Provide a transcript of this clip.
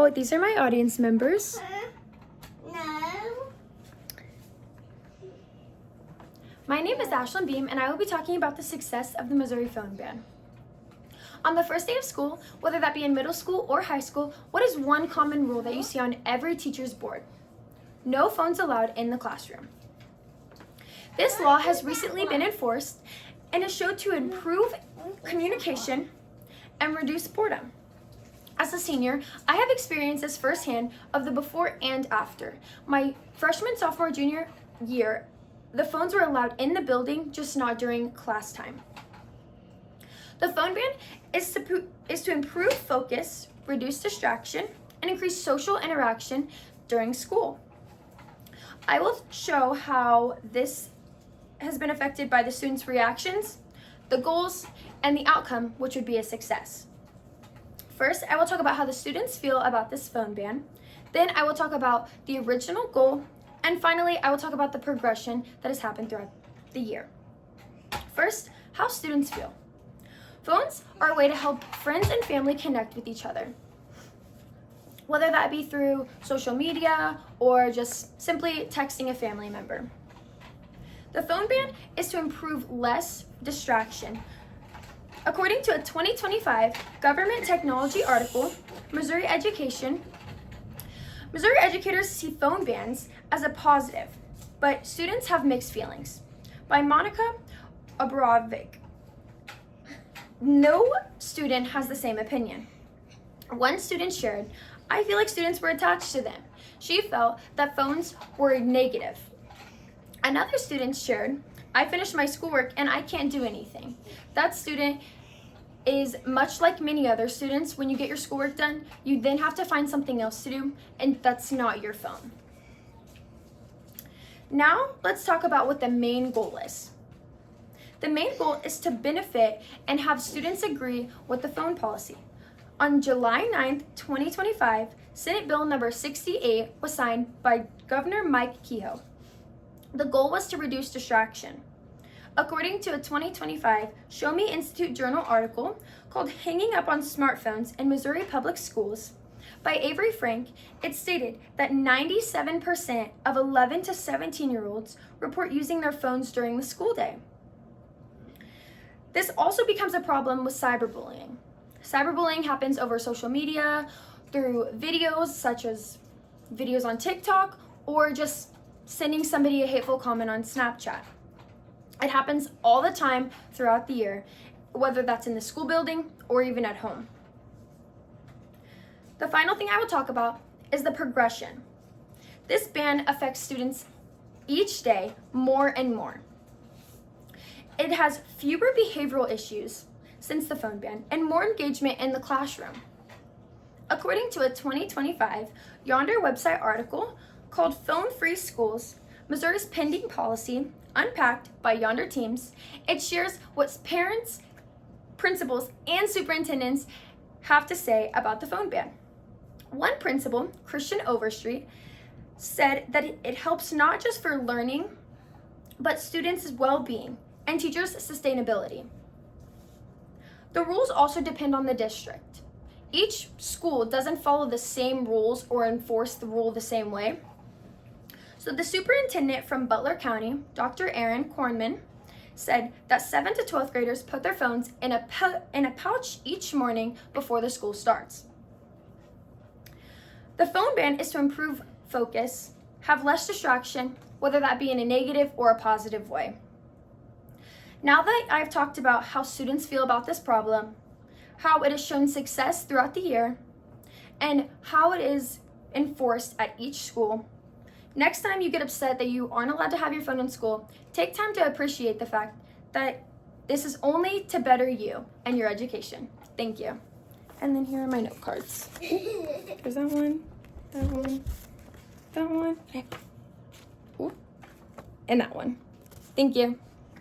So these are my audience members. No. My name is Ashlyn Beam, and I will be talking about the success of the Missouri Phone Ban. On the first day of school, whether that be in middle school or high school, what is one common rule that you see on every teacher's board? No phones allowed in the classroom. This law has recently been enforced and is shown to improve communication and reduce boredom. As a senior, I have experienced this firsthand of the before and after. My freshman, sophomore, junior year, the phones were allowed in the building, just not during class time. The phone ban is to improve focus, reduce distraction, and increase social interaction during school. I will show how this has been affected by the students' reactions, the goals, and the outcome, which would be a success. First, I will talk about how the students feel about this phone ban. Then I will talk about the original goal. And finally, I will talk about the progression that has happened throughout the year. First, how students feel. Phones are a way to help friends and family connect with each other, whether that be through social media or just simply texting a family member. The phone ban is to improve less distraction. According to a 2025 Government Technology article, Missouri educators see phone bans as a positive, but students have mixed feelings. By Monica Abrovic. No student has the same opinion. One student shared, "I feel like students were attached to them." She felt that phones were negative. Another student shared, "I finished my schoolwork and I can't do anything." That student is much like many other students. When you get your schoolwork done, you then have to find something else to do, and that's not your phone. Now, let's talk about what the main goal is. The main goal is to benefit and have students agree with the phone policy. On July 9th, 2025, Senate Bill number 68 was signed by Governor Mike Kehoe. The goal was to reduce distraction. According to a 2025 Show Me Institute Journal article called "Hanging Up on Smartphones in Missouri Public Schools" by Avery Frank, it stated that 97% of 11 to 17-year-olds report using their phones during the school day. This also becomes a problem with cyberbullying. Cyberbullying happens over social media, through videos such as videos on TikTok, or just sending somebody a hateful comment on Snapchat. It happens all the time throughout the year, whether that's in the school building or even at home. The final thing I will talk about is the progression. This ban affects students each day more and more. It has fewer behavioral issues since the phone ban and more engagement in the classroom. According to a 2025 Yonder website article called "Phone-Free Schools, Missouri's Pending Policy, Unpacked by Yonder Teams," it shares what parents, principals, and superintendents have to say about the phone ban. One principal, Christian Overstreet, said that it helps not just for learning, but students' well-being and teachers' sustainability. The rules also depend on the district. Each school doesn't follow the same rules or enforce the rule the same way. So the superintendent from Butler County, Dr. Aaron Kornman, said that 7th to 12th graders put their phones in a pouch each morning before the school starts. The phone ban is to improve focus, have less distraction, whether that be in a negative or a positive way. Now that I've talked about how students feel about this problem, how it has shown success throughout the year, and how it is enforced at each school, next time you get upset that you aren't allowed to have your phone in school, take time to appreciate the fact that this is only to better you and your education. Thank you. And then here are my note cards. There's that one, that one, and that one. Thank you.